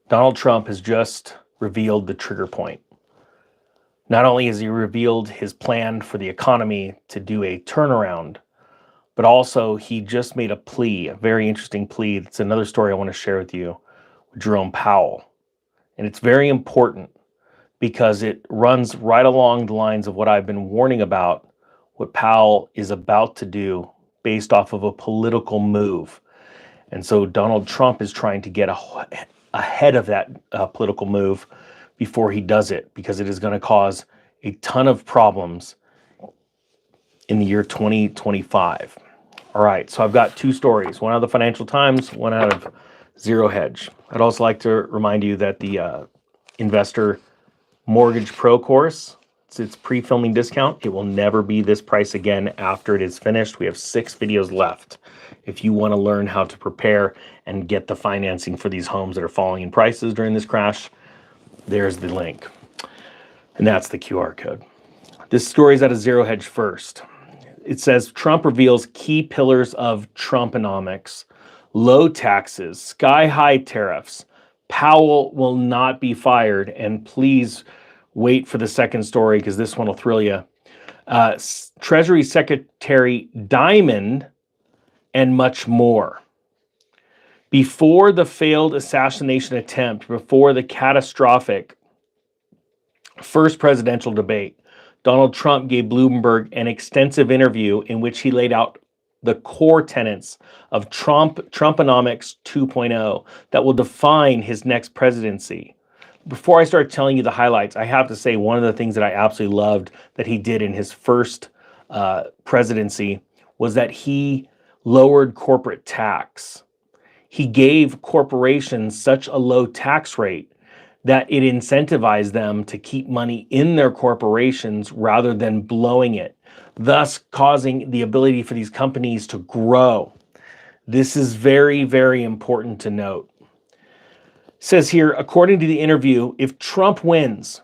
Donald Trump has just revealed the trigger point. Not only has he revealed his plan for the economy to do a turnaround, but also he just made a plea, a very interesting plea. It's another story I want to share with you with Jerome Powell. And it's very important because it runs right along the lines of what I've been warning about, what Powell is about to do based off of a political move. And so Donald Trump is trying to get ahead of that political move before he does it, because it is going to cause a ton of problems in the year 2025. All right, so I've got two stories, one out of the Financial Times, one out of Zero Hedge. I'd also like to remind you that the Investor Mortgage Pro course, it's pre-filming discount. It will never be this price again after it is finished. We have 6 videos left. If you want to learn how to prepare and get the financing for these homes that are falling in prices during this crash, there's the link. And that's the QR code. This story is out of Zero Hedge first. It says Trump reveals key pillars of Trumponomics: low taxes, sky-high tariffs. Powell will not be fired. And please wait for the second story, because this one will thrill you. Treasury Secretary Diamond and much more. Before the failed assassination attempt, before the catastrophic first presidential debate, Donald Trump gave Bloomberg an extensive interview in which he laid out the core tenets of Trumponomics 2.0 that will define his next presidency. Before I start telling you the highlights, I have to say one of the things that I absolutely loved that he did in his first presidency was that he lowered corporate tax. He gave corporations such a low tax rate that it incentivized them to keep money in their corporations rather than blowing it, thus causing the ability for these companies to grow. This is very, very important to note. It says here, according to the interview, if Trump wins,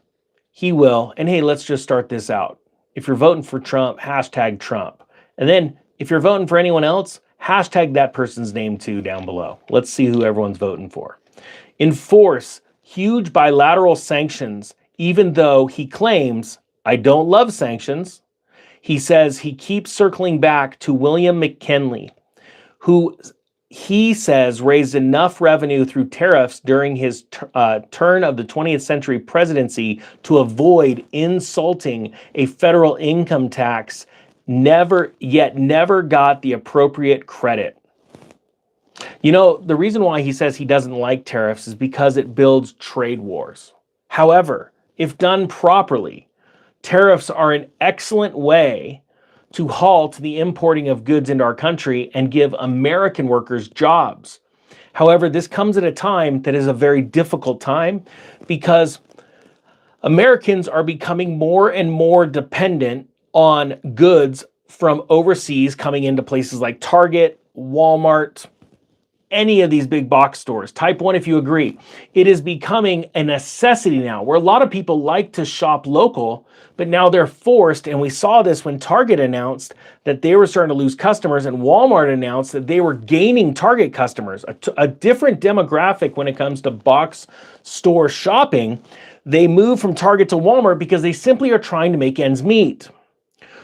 he will, and hey, let's just start this out. If you're voting for Trump, hashtag Trump. And then if you're voting for anyone else, hashtag that person's name too down below. Let's see who everyone's voting for. Enforce huge bilateral sanctions, even though he claims, I don't love sanctions. He says he keeps circling back to William McKinley, who he says raised enough revenue through tariffs during his turn of the 20th century presidency to avoid insulting a federal income tax, never got the appropriate credit. You know, the reason why he says he doesn't like tariffs is because it builds trade wars. However, if done properly, tariffs are an excellent way to halt the importing of goods into our country and give American workers jobs. However, this comes at a time that is a very difficult time because Americans are becoming more and more dependent on goods from overseas coming into places like Target, Walmart, any of these big box stores. Type 1 if you agree. It is becoming a necessity now, where a lot of people like to shop local, but now they're forced, and we saw this when Target announced that they were starting to lose customers, and Walmart announced that they were gaining Target customers, a different demographic when it comes to box store shopping. They move from Target to Walmart because they simply are trying to make ends meet.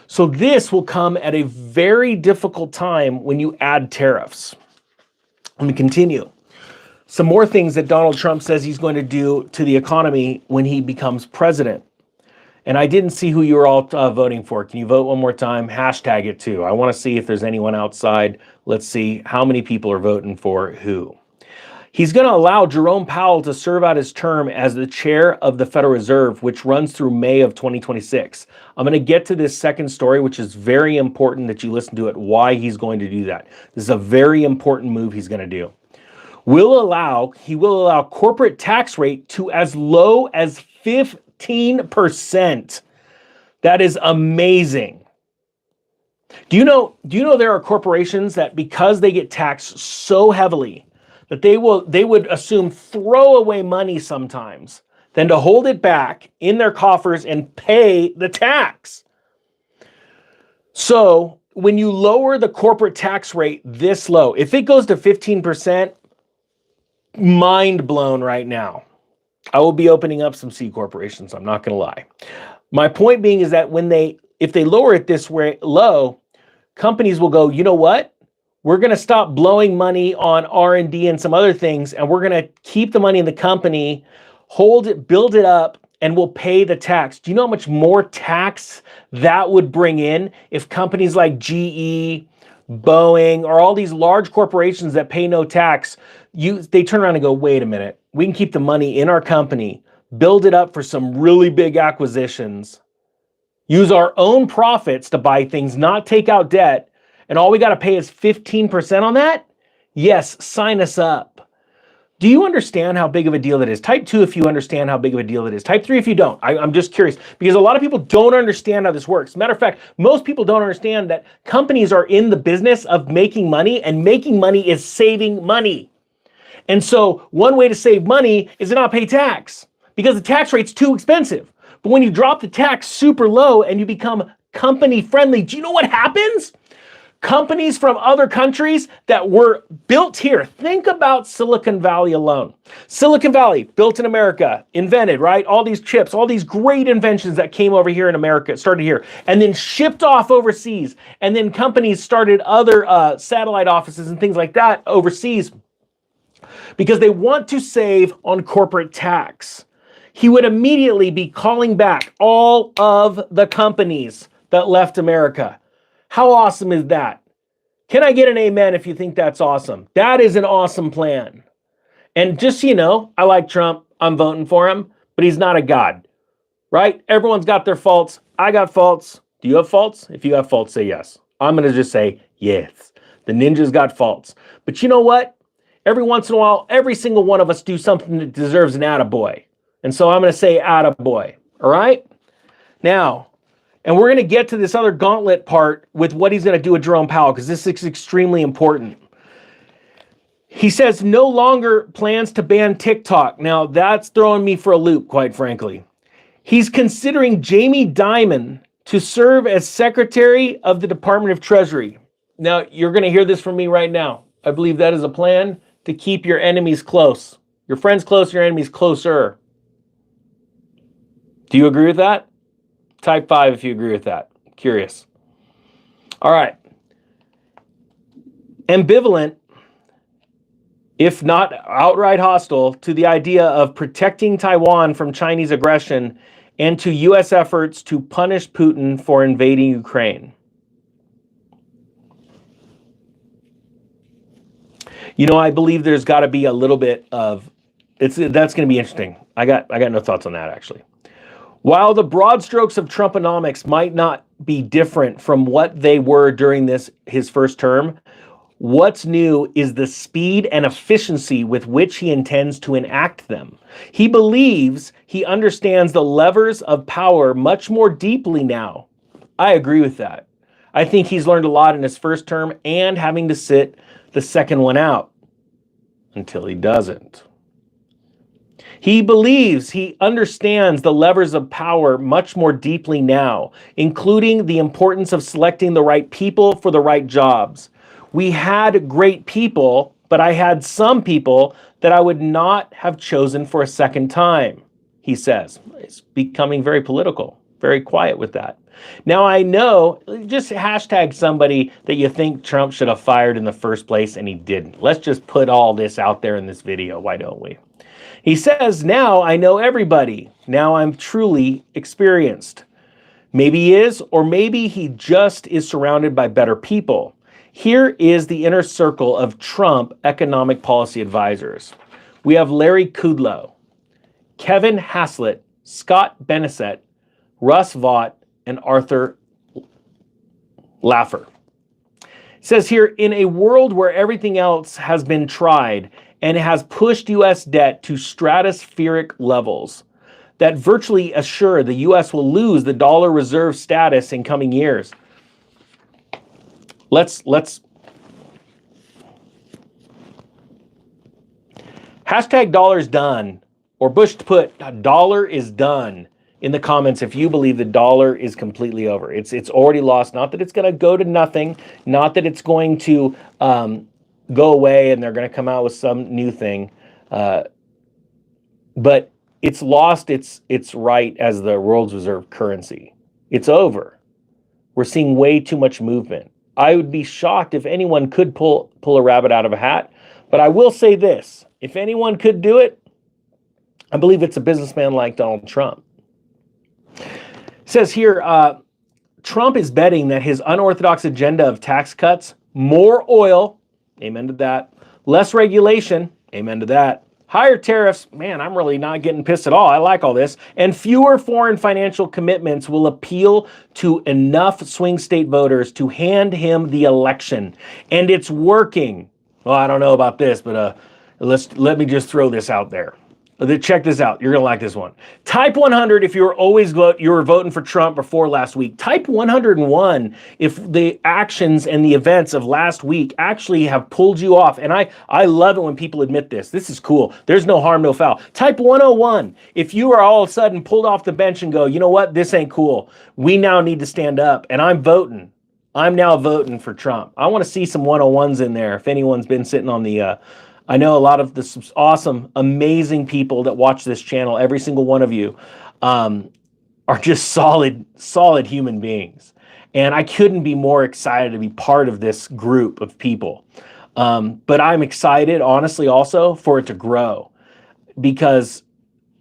So this will come at a very difficult time when you add tariffs. Let me continue. Some more things that Donald Trump says he's going to do to the economy when he becomes president. And I didn't see who you were all voting for. Can you vote one more time? Hashtag it too. I want to see if there's anyone outside. Let's see how many people are voting for who. He's going to allow Jerome Powell to serve out his term as the chair of the Federal Reserve, which runs through May of 2026. I'm going to get to this second story, which is very important that you listen to it, why he's going to do that. This is a very important move he's going to do. He will allow corporate tax rate to as low as 15%. That is amazing. Do you know there are corporations that because they get taxed so heavily that they would assume throwaway money sometimes than to hold it back in their coffers and pay the tax. So when you lower the corporate tax rate this low, if it goes to 15%, mind blown right now. I will be opening up some C corporations, I'm not going to lie. My point being is that if they lower it this way low, companies will go, you know what? We're going to stop blowing money on R&D and some other things, and we're going to keep the money in the company, hold it, build it up, and we'll pay the tax. Do you know how much more tax that would bring in if companies like GE, Boeing, or all these large corporations that pay no tax, they turn around and go, wait a minute, we can keep the money in our company, build it up for some really big acquisitions, use our own profits to buy things, not take out debt, and all we got to pay is 15% on that? Yes, sign us up. Do you understand how big of a deal that is? Type 2 if you understand how big of a deal it is. Type 3 if you don't. I'm just curious, because a lot of people don't understand how this works. Matter of fact, most people don't understand that companies are in the business of making money, and making money is saving money. And so one way to save money is to not pay tax, because the tax rate's too expensive. But when you drop the tax super low and you become company friendly, do you know what happens? Companies from other countries that were built here. Think about Silicon Valley alone. Silicon Valley, built in America, invented, right? All these chips, all these great inventions that came over here in America, started here, and then shipped off overseas. And then companies started other satellite offices and things like that overseas because they want to save on corporate tax. He would immediately be calling back all of the companies that left America. How awesome is that? Can I get an amen if you think that's awesome? That is an awesome plan. And just so you know, I like Trump. I'm voting for him, but he's not a god, right? Everyone's got their faults. I got faults. Do you have faults? If you have faults, say yes. I'm going to just say yes. The ninja's got faults. But you know what? Every once in a while, every single one of us do something that deserves an attaboy. And so I'm going to say attaboy. All right? Now, and we're going to get to this other gauntlet part with what he's going to do with Jerome Powell, because this is extremely important. He says no longer plans to ban TikTok. Now, that's throwing me for a loop, quite frankly. He's considering Jamie Dimon to serve as Secretary of the Department of Treasury. Now, you're going to hear this from me right now. I believe that is a plan to keep your enemies close. Your friends close, your enemies closer. Do you agree with that? Type 5 if you agree with that. Curious. All right. Ambivalent, if not outright hostile, to the idea of protecting Taiwan from Chinese aggression and to U.S. efforts to punish Putin for invading Ukraine. You know, I believe there's got to be a little bit of that's going to be interesting. I got no thoughts on that, actually. While the broad strokes of Trumponomics might not be different from what they were during his first term, what's new is the speed and efficiency with which he intends to enact them. He believes he understands the levers of power much more deeply now. I agree with that. I think he's learned a lot in his first term and having to sit the second one out until he doesn't. He believes he understands the levers of power much more deeply now, including the importance of selecting the right people for the right jobs. We had great people, but I had some people that I would not have chosen for a second time, he says. It's becoming very political, very quiet with that. Now I know, just hashtag somebody that you think Trump should have fired in the first place and he didn't. Let's just put all this out there in this video, why don't we? He says, now I know everybody. Now I'm truly experienced. Maybe he is, or maybe he just is surrounded by better people. Here is the inner circle of Trump economic policy advisors. We have Larry Kudlow, Kevin Haslett, Scott Benesett, Russ Vought, and Arthur Laffer. It says here, in a world where everything else has been tried and has pushed U.S. debt to stratospheric levels that virtually assure the U.S. will lose the dollar reserve status in coming years. Let's hashtag dollar's done, or Bush to put dollar is done in the comments if you believe the dollar is completely over. It's already lost. Not that it's going to go to nothing, not that it's going to go away and they're going to come out with some new thing. Uh, but it's lost its right as the world's reserve currency. It's over. We're seeing way too much movement. I would be shocked if anyone could pull a rabbit out of a hat. But I will say this: if anyone could do it, I believe it's a businessman like Donald Trump. It says here, Trump is betting that his unorthodox agenda of tax cuts, more oil, amen to that, less regulation, amen to that, higher tariffs, man, I'm really not getting pissed at all, I like all this, and fewer foreign financial commitments will appeal to enough swing state voters to hand him the election. And it's working. Well, I don't know about this, but let me just throw this out there. Check this out. You're going to like this one. Type 100 if you were voting for Trump before last week. Type 101 if the actions and the events of last week actually have pulled you off. And I love it when people admit this. This is cool. There's no harm, no foul. Type 101 if you are all of a sudden pulled off the bench and go, you know what? This ain't cool. We now need to stand up. And I'm voting. I'm now voting for Trump. I want to see some 101s in there if anyone's been sitting on the... I know a lot of this awesome, amazing people that watch this channel, every single one of you, are just solid human beings. And I couldn't be more excited to be part of this group of people. But I'm excited, honestly, also for it to grow, because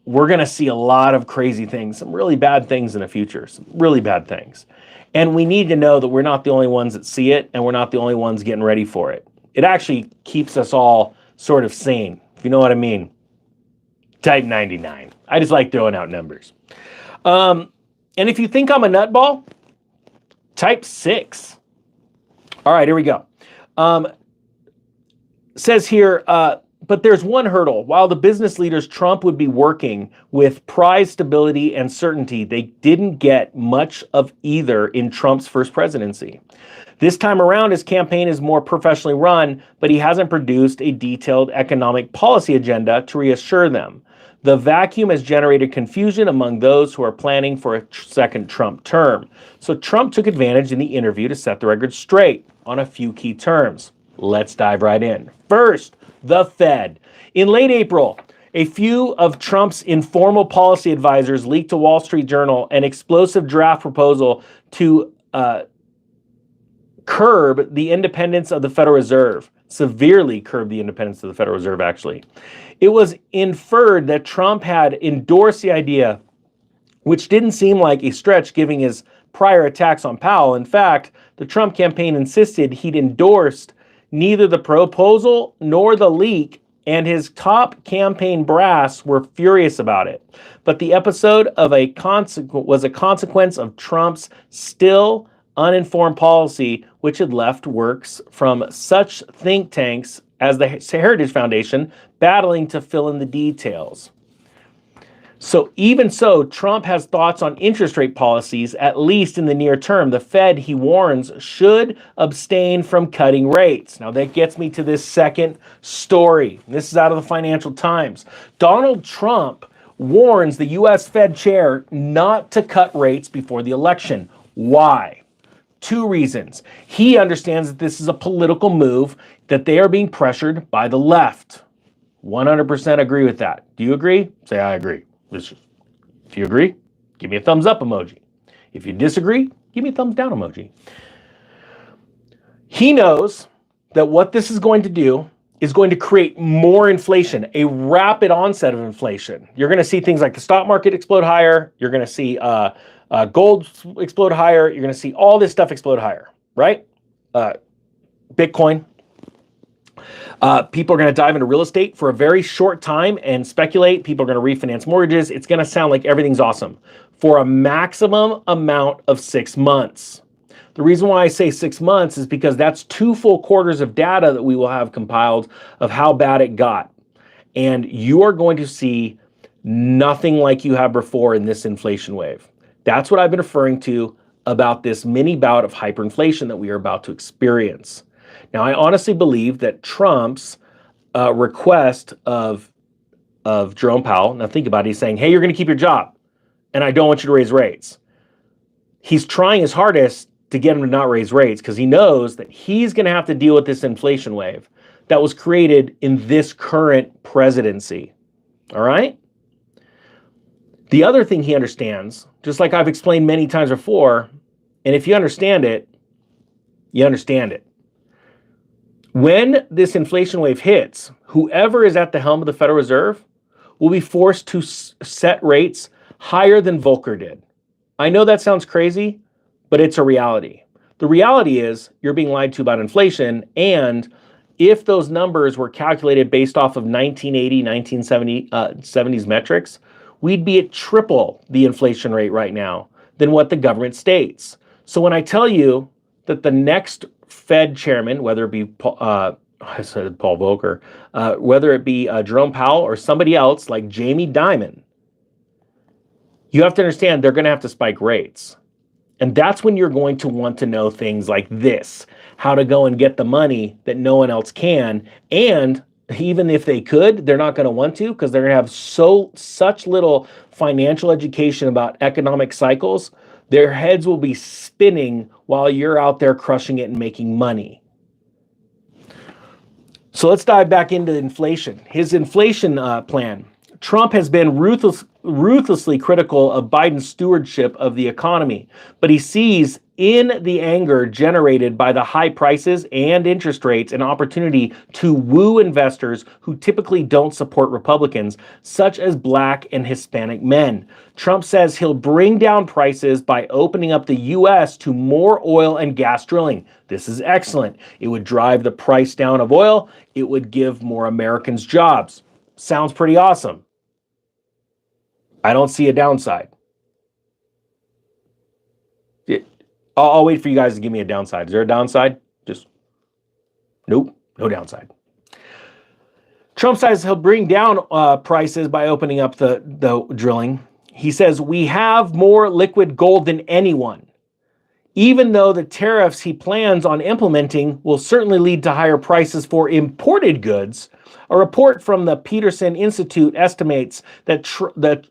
we're going to see a lot of crazy things, some really bad things in the future, some really bad things. And we need to know that we're not the only ones that see it, and we're not the only ones getting ready for it. It actually keeps us all sort of sane, if you know what I mean. Type 99. I just like throwing out numbers. And if you think I'm a nutball, type 6. All right, here we go. Says here, but there's one hurdle. While the business leaders Trump would be working with prize stability and certainty, they didn't get much of either in Trump's first presidency. This time around, his campaign is more professionally run, but he hasn't produced a detailed economic policy agenda to reassure them. The vacuum has generated confusion among those who are planning for a second Trump term. So Trump took advantage in the interview to set the record straight on a few key terms. Let's dive right in. First, the Fed. In late April, a few of Trump's informal policy advisors leaked to Wall Street Journal an explosive draft proposal to curb the independence of the Federal Reserve, severely curb the independence of the Federal Reserve, actually. It was inferred that Trump had endorsed the idea, which didn't seem like a stretch given his prior attacks on Powell. In fact, the Trump campaign insisted he'd endorsed neither the proposal nor the leak, and his top campaign brass were furious about it. But the episode of was a consequence of Trump's still uninformed policy, which had left works from such think tanks as the Heritage Foundation battling to fill in the details. So even so, Trump has thoughts on interest rate policies, at least in the near term. The Fed, he warns, should abstain from cutting rates. Now that gets me to this second story. This is out of the Financial Times. Donald Trump warns the U.S. Fed chair not to cut rates before the election. Why? Two reasons. He understands that this is a political move, that they are being pressured by the left. 100% agree with that. Do you agree? Say, I agree. If you agree, give me a thumbs up emoji. If you disagree, give me a thumbs down emoji. He knows that what this is going to do is going to create more inflation, a rapid onset of inflation. You're going to see things like the stock market explode higher. You're going to see gold explode higher. You're going to see all this stuff explode higher, right? Bitcoin. People are going to dive into real estate for a very short time and speculate. People are going to refinance mortgages. It's going to sound like everything's awesome for a maximum amount of 6 months. The reason why I say 6 months is because that's 2 full quarters of data that we will have compiled of how bad it got. And you are going to see nothing like you have before in this inflation wave. That's what I've been referring to about this mini bout of hyperinflation that we are about to experience. Now, I honestly believe that Trump's request of Jerome Powell, now think about it, he's saying, hey, you're going to keep your job, and I don't want you to raise rates. He's trying his hardest to get him to not raise rates because he knows that he's going to have to deal with this inflation wave. that was created in this current presidency. All right? The other thing he understands, just like I've explained many times before, and if you understand it, you understand it. When this inflation wave hits, whoever is at the helm of the Federal Reserve will be forced to set rates higher than Volcker did. I know that sounds crazy, but it's a reality. The reality is you're being lied to about inflation, and if those numbers were calculated based off of 1980, 1970s metrics, we'd be at triple the inflation rate right now than what the government states. So when I tell you that the next Fed chairman, whether it be Paul Volcker, whether it be Jerome Powell or somebody else like Jamie Dimon, you have to understand they're going to have to spike rates. And that's when you're going to want to know things like this, how to go and get the money that no one else can. And even if they could, they're not going to want to, because they're going to have such little financial education about economic cycles. Their heads will be spinning while you're out there crushing it and making money. So let's dive back into inflation. His inflation plan. Trump has been ruthlessly critical of Biden's stewardship of the economy, but he sees in the anger generated by the high prices and interest rates an opportunity to woo investors who typically don't support Republicans, such as Black and Hispanic men. Trump says he'll bring down prices by opening up the U.S. to more oil and gas drilling. This is excellent. It would drive the price down of oil. It would give more Americans jobs. Sounds pretty awesome. I don't see a downside. I'll wait for you guys to give me a downside. Is there a downside? Just nope, no downside. Trump says he'll bring down prices by opening up the drilling. He says we have more liquid gold than anyone, even though the tariffs he plans on implementing will certainly lead to higher prices for imported goods. A report from the Peterson Institute estimates that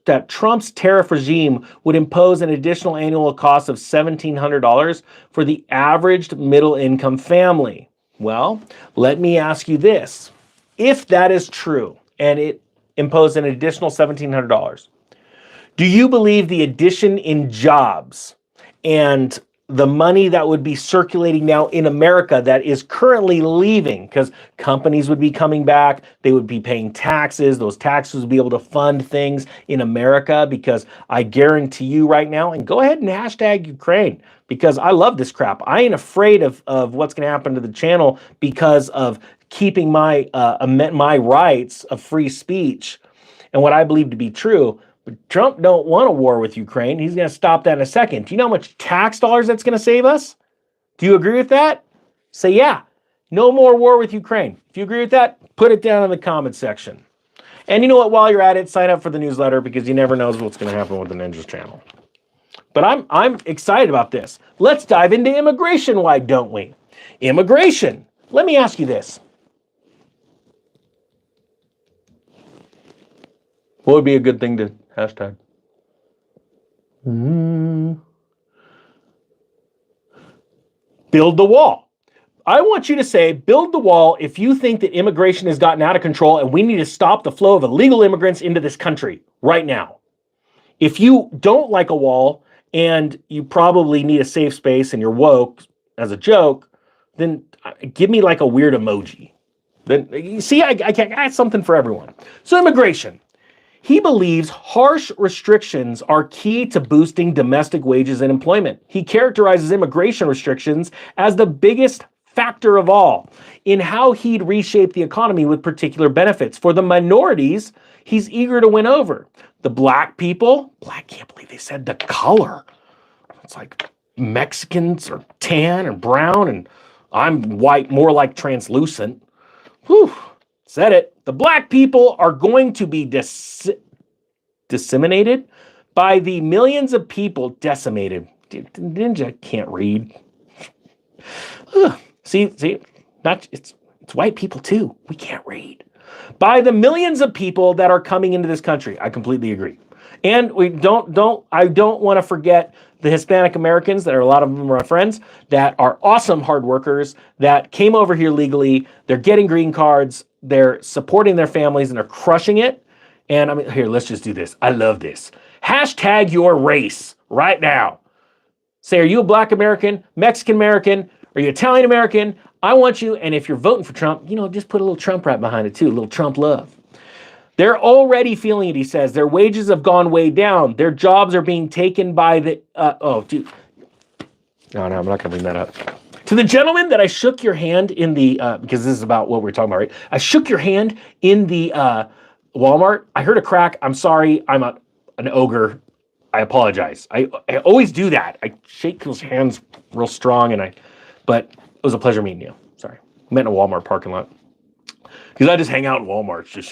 that Trump's tariff regime would impose an additional annual cost of $1,700 for the average middle-income family. Well, let me ask you this. If that is true, and it imposed an additional $1,700, do you believe the addition in jobs and the money that would be circulating now in America that is currently leaving, because companies would be coming back, they would be paying taxes, those taxes would be able to fund things in America, because I guarantee you right now, and go ahead and hashtag Ukraine, because I love this crap. I ain't afraid of what's going to happen to the channel because of keeping my rights of free speech and what I believe to be true. Trump don't want a war with Ukraine. He's going to stop that in a second. Do you know how much tax dollars that's going to save us? Do you agree with that? Say yeah. No more war with Ukraine. If you agree with that, put it down in the comments section. And you know what? While you're at it, sign up for the newsletter, because you never know what's going to happen with the Ninja's channel. But I'm excited about this. Let's dive into immigration. Why don't we? Immigration. Let me ask you this. What would be a good thing to hashtag? Build the wall. I want you to say, build the wall if you think that immigration has gotten out of control and we need to stop the flow of illegal immigrants into this country right now. If you don't like a wall and you probably need a safe space and you're woke as a joke, then give me like a weird emoji. Then you see, I got something for everyone. So immigration. He believes harsh restrictions are key to boosting domestic wages and employment. He characterizes immigration restrictions as the biggest factor of all in how he'd reshape the economy with particular benefits. For the minorities, he's eager to win over. The Black people, I can't believe they said the color. It's like Mexicans are tan and brown, and I'm white, more like translucent. Whew, said it. The Black people are going to be disseminated by the millions of people decimated. Ninja can't read. See, it's white people too. We can't read. By the millions of people that are coming into this country. I completely agree. And I don't want to forget the Hispanic Americans, that are a lot of them are my friends, that are awesome hard workers, that came over here legally, they're getting green cards, they're supporting their families, and they're crushing it. And I mean, here, let's just do this. I love this. Hashtag your race right now. Say, are you a Black American, Mexican American, are you Italian American? I want you, and if you're voting for Trump, just put a little Trump right behind it too, a little Trump love. They're already feeling it, he says. Their wages have gone way down. Their jobs are being taken by the, oh, dude. No, I'm not going to bring that up. To the gentleman that I shook your hand in the, because this is about what we're talking about, right? I shook your hand in the Walmart. I heard a crack. I'm sorry. I'm an ogre. I apologize. I always do that. I shake people's hands real strong, but it was a pleasure meeting you. Sorry. I met in a Walmart parking lot. Because I just hang out in Walmarts, just,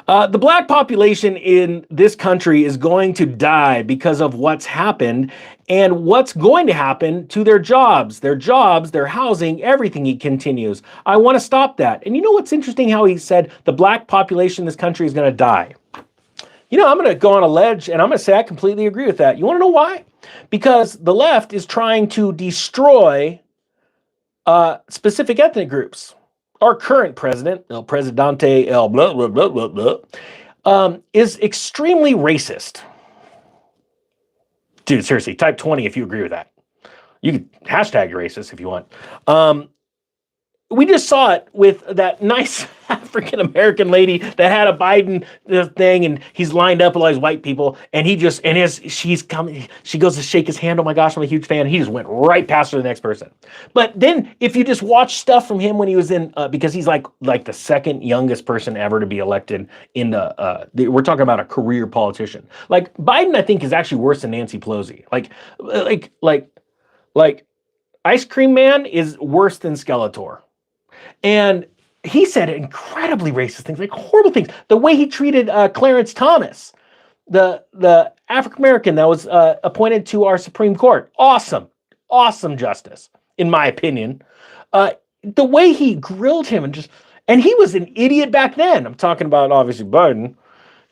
The Black population in this country is going to die because of what's happened and what's going to happen to their jobs, their housing, everything. He continues. I want to stop that. And you know what's interesting how he said the Black population in this country is going to die? I'm going to go on a ledge and I'm going to say I completely agree with that. You want to know why? Because the left is trying to destroy specific ethnic groups. Our current president, El Presidente, El blah, blah, blah, blah, blah, is extremely racist. Dude, seriously, type 20 if you agree with that. You can hashtag racist if you want. We just saw it with that nice African-American lady that had a Biden thing, and he's lined up with all these white people, and she's coming, she goes to shake his hand. Oh my gosh, I'm a huge fan. He just went right past her to the next person. But then if you just watch stuff from him when he was in, because he's like the second youngest person ever to be elected in we're talking about a career politician. Like Biden, I think, is actually worse than Nancy Pelosi. Like Ice Cream Man is worse than Skeletor. And he said incredibly racist things, like horrible things. The way he treated Clarence Thomas, the African-American that was appointed to our Supreme Court. Awesome justice, in my opinion. The way he grilled him and he was an idiot back then. I'm talking about, obviously, Biden.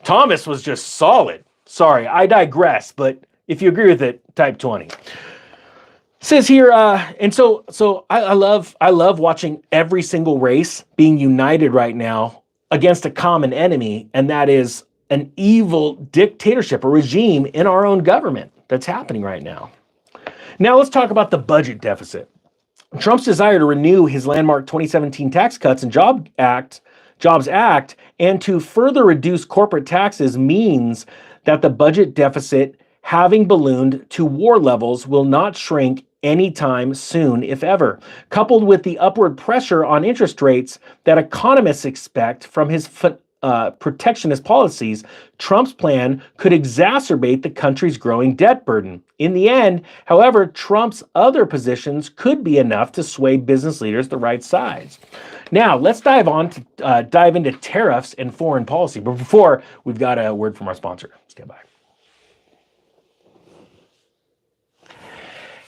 Thomas was just solid. Sorry, I digress, but if you agree with it, type 20. Says here, and so I love watching every single race being united right now against a common enemy, and that is an evil dictatorship, a regime in our own government that's happening right now. Now let's talk about the budget deficit. Trump's desire to renew his landmark 2017 Tax Cuts and Jobs Act and to further reduce corporate taxes means that the budget deficit, having ballooned to war levels, will not shrink anytime soon, if ever. Coupled with the upward pressure on interest rates that economists expect from his protectionist policies, Trump's plan could exacerbate the country's growing debt burden. In the end, however, Trump's other positions could be enough to sway business leaders to the right sides. Now, let's dive into tariffs and foreign policy. But before, we've got a word from our sponsor. Stand by.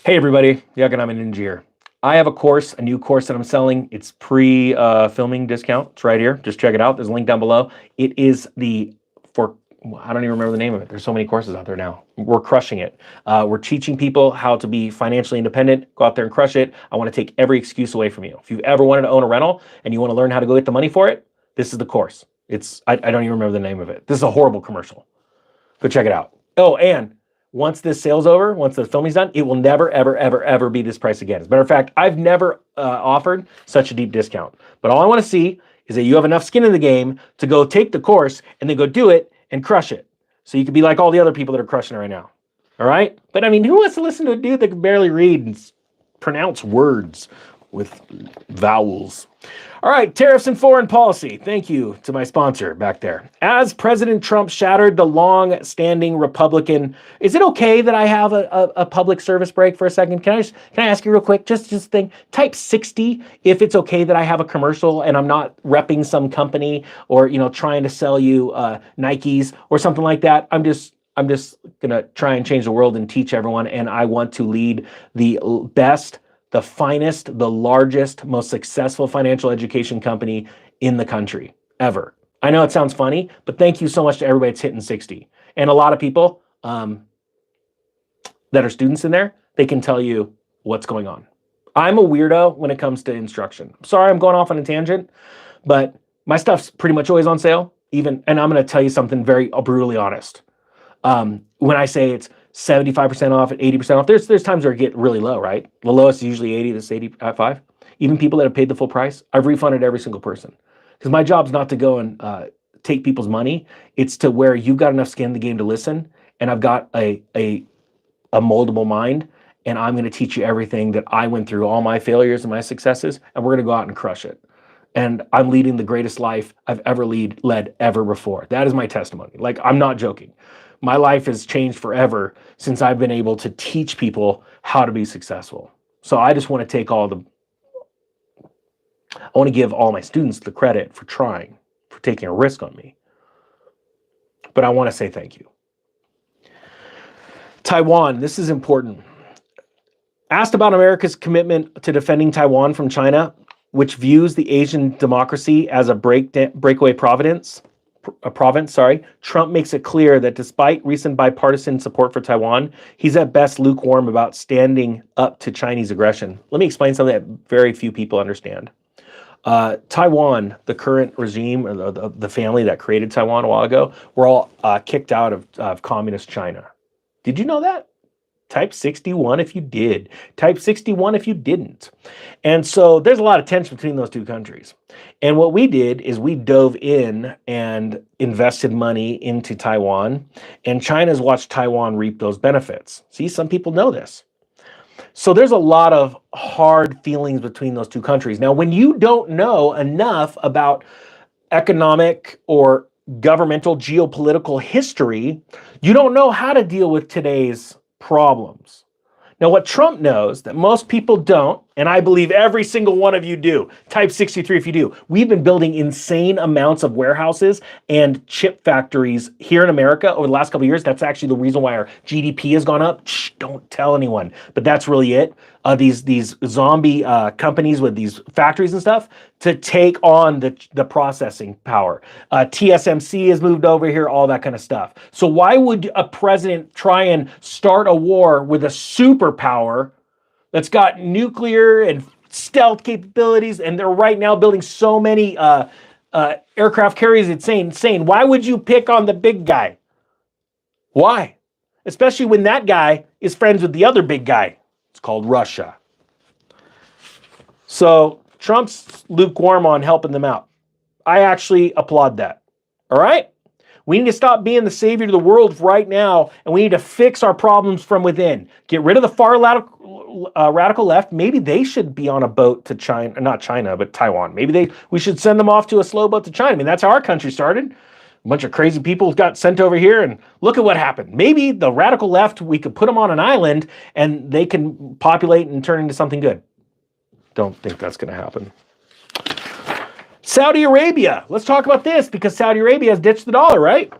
Hey everybody, the Economic Ninja here. I have a new course that I'm selling. It's pre-filming discount. It's right here. Just check it out. There's a link down below. It is I don't even remember the name of it. There's so many courses out there now. We're crushing it. We're teaching people how to be financially independent. Go out there and crush it. I want to take every excuse away from you. If you've ever wanted to own a rental and you want to learn how to go get the money for it, this is the course. I don't even remember the name of it. This is a horrible commercial. Go check it out. Oh, and once this sale's over, once the filming's done, it will never, ever, ever, ever be this price again. As a matter of fact, I've never offered such a deep discount. But all I want to see is that you have enough skin in the game to go take the course and then go do it and crush it. So you can be like all the other people that are crushing it right now. All right? But I mean, who wants to listen to a dude that can barely read and pronounce words with vowels? All right, tariffs and foreign policy. Thank you to my sponsor back there. As President Trump shattered the long-standing Republican, is it okay that I have a public service break for a second? Can I ask you real quick? Just think. Type 60 if it's okay that I have a commercial and I'm not repping some company or trying to sell you Nikes or something like that. I'm just gonna try and change the world and teach everyone, and I want to lead the best, the finest, the largest, most successful financial education company in the country ever. I know it sounds funny, but thank you so much to everybody that's hitting 60. And a lot of people, that are students in there, they can tell you what's going on. I'm a weirdo when it comes to instruction. Sorry, I'm going off on a tangent, but my stuff's pretty much always on sale. And I'm going to tell you something very brutally honest. When I say it's 75% off at 80% off, there's times where it get really low, right? The lowest is usually 80, this 85. Even people that have paid the full price, I've refunded every single person. Because my job's not to go and take people's money. It's to where you've got enough skin in the game to listen, and I've got a moldable mind, and I'm going to teach you everything that I went through, all my failures and my successes, and we're going to go out and crush it. And I'm leading the greatest life I've ever led ever before. That is my testimony. Like, I'm not joking. My life has changed forever since I've been able to teach people how to be successful. So I just want to take I want to give all my students the credit for trying, for taking a risk on me. But I want to say thank you. Taiwan, this is important. Asked about America's commitment to defending Taiwan from China, which views the Asian democracy as a breakaway province, Trump makes it clear that despite recent bipartisan support for Taiwan, he's at best lukewarm about standing up to Chinese aggression. Let me explain something that very few people understand. Taiwan, the current regime, or the family that created Taiwan a while ago, were all kicked out of communist China. Did you know that? Type 61 if you did. Type 61 if you didn't. And so there's a lot of tension between those two countries. And what we did is we dove in and invested money into Taiwan, and China's watched Taiwan reap those benefits. See, some people know this. So there's a lot of hard feelings between those two countries. Now, when you don't know enough about economic or governmental geopolitical history, you don't know how to deal with today's problems. Now, what Trump knows that most people don't, and I believe every single one of you do, type 63 if you do, we've been building insane amounts of warehouses and chip factories here in America over the last couple of years. That's actually the reason why our GDP has gone up. Shh, don't tell anyone, but that's really it. These zombie companies with these factories and stuff to take on the processing power. TSMC has moved over here, all that kind of stuff. So why would a president try and start a war with a superpower that's got nuclear and stealth capabilities, and they're right now building so many aircraft carriers? It's insane. Why would you pick on the big guy? Why? Especially when that guy is friends with the other big guy. It's called Russia. So Trump's lukewarm on helping them out. I actually applaud that. All right? We need to stop being the savior to the world right now, and we need to fix our problems from within. Get rid of the far radical left. Maybe they should be on a boat to China, not China, but Taiwan. Maybe we should send them off to a slow boat to China. I mean, that's how our country started. A bunch of crazy people got sent over here, and look at what happened. Maybe the radical left, we could put them on an island, and they can populate and turn into something good. Don't think that's going to happen. Saudi Arabia. Let's talk about this, because Saudi Arabia has ditched the dollar, right?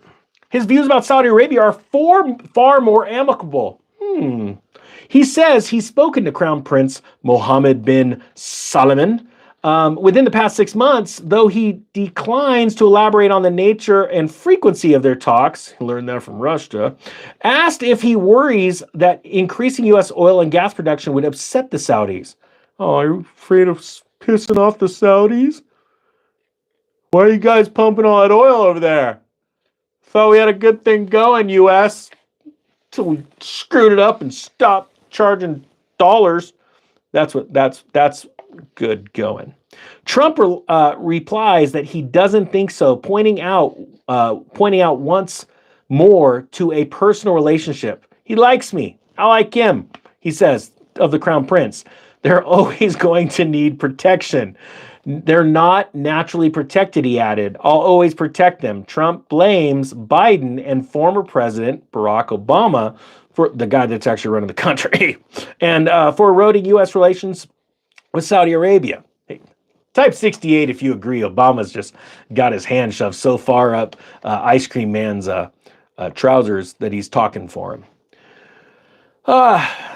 His views about Saudi Arabia are far more amicable. He says he's spoken to Crown Prince Mohammed bin Salman within the past 6 months, though he declines to elaborate on the nature and frequency of their talks. He learned that from Russia. Asked if he worries that increasing U.S. oil and gas production would upset the Saudis. Oh, are you afraid of pissing off the Saudis? Why are you guys pumping all that oil over there? Thought we had a good thing going, U.S., till we screwed it up and stopped charging dollars. That's good going. Trump replies that he doesn't think so, pointing out once more to a personal relationship. He likes me. I like him, he says of the Crown Prince. They're always going to need protection. They're not naturally protected, he added. I'll always protect them. Trump blames Biden and former President Barack Obama, for the guy that's actually running the country, and for eroding U.S. relations with Saudi Arabia. Hey, type 68 if you agree. Obama's just got his hand shoved so far up Ice Cream Man's trousers that he's talking for him.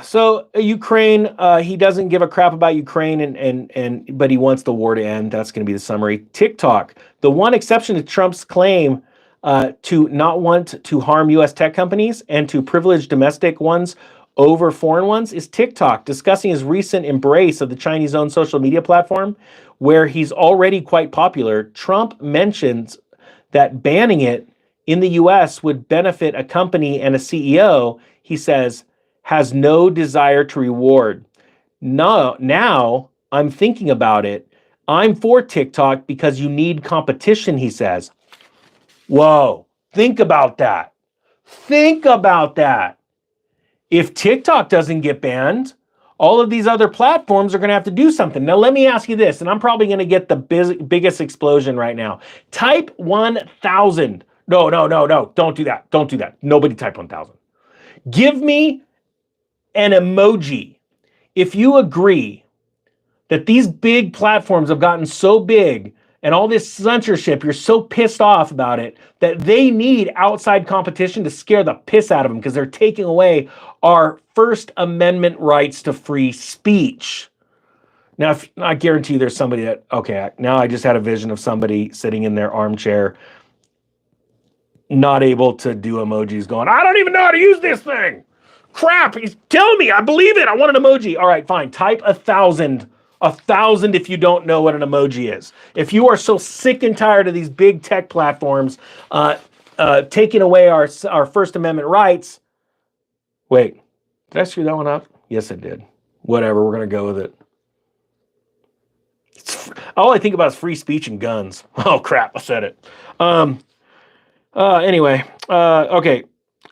So Ukraine, he doesn't give a crap about Ukraine, but he wants the war to end. That's going to be the summary. TikTok, the one exception to Trump's claim to not want to harm U.S. tech companies and to privilege domestic ones over foreign ones is TikTok, discussing his recent embrace of the Chinese-owned social media platform, where he's already quite popular. Trump mentions that banning it in the US would benefit a company and a CEO, he says, has no desire to reward. No, now I'm thinking about it. I'm for TikTok because you need competition, he says. Whoa, think about that. Think about that. If TikTok doesn't get banned, all of these other platforms are going to have to do something. Now, let me ask you this, and I'm probably going to get the biggest explosion right now. Type 1,000. No, don't do that. Don't do that. Nobody type 1,000. Give me an emoji if you agree that these big platforms have gotten so big and all this censorship, you're so pissed off about it, that they need outside competition to scare the piss out of them because they're taking away our First Amendment rights to free speech. Now, I guarantee you there's somebody that, okay, now I just had a vision of somebody sitting in their armchair, not able to do emojis, going, I don't even know how to use this thing. Crap, he's telling me, I believe it. I want an emoji. All right, fine. Type 1,000. 1,000 if you don't know what an emoji is. If you are so sick and tired of these big tech platforms taking away our First Amendment rights. Wait, did I screw that one up? Yes, I did. Whatever, we're going to go with it. All I think about is free speech and guns. Oh, crap, I said it. Anyway, okay,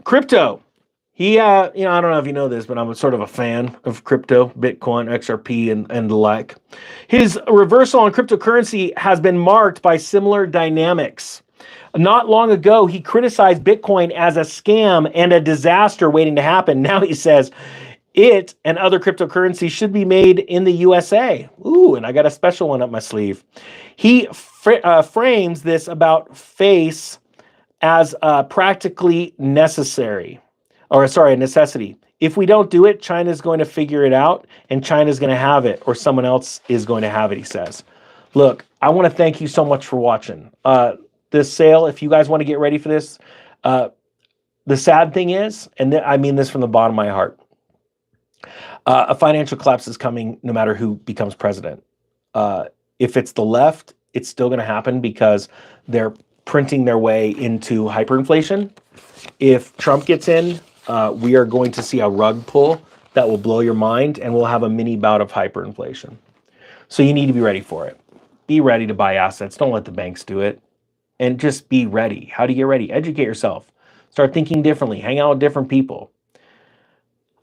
crypto. He, I don't know if you know this, but I'm sort of a fan of crypto, Bitcoin, XRP, and the like. His reversal on cryptocurrency has been marked by similar dynamics. Not long ago, he criticized Bitcoin as a scam and a disaster waiting to happen. Now he says it and other cryptocurrencies should be made in the USA. Ooh, and I got a special one up my sleeve. He frames this about face as practically necessary. A necessity. If we don't do it, China's going to figure it out, and China's going to have it, or someone else is going to have it, he says. Look, I want to thank you so much for watching. This sale, if you guys want to get ready for this, the sad thing is, and I mean this from the bottom of my heart, a financial collapse is coming no matter who becomes president. If it's the left, it's still going to happen because they're printing their way into hyperinflation. If Trump gets in, we are going to see a rug pull that will blow your mind, and we'll have a mini bout of hyperinflation. So you need to be ready for it. Be ready to buy assets. Don't let the banks do it. And just be ready. How do you get ready? Educate yourself. Start thinking differently. Hang out with different people.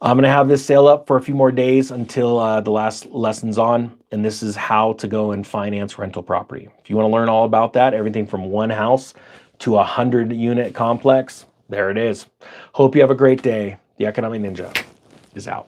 I'm going to have this sale up for a few more days until the last lesson's on. And this is how to go and finance rental property. If you want to learn all about that, everything from one house to a 100-unit complex, there it is. Hope you have a great day. The Economic Ninja is out.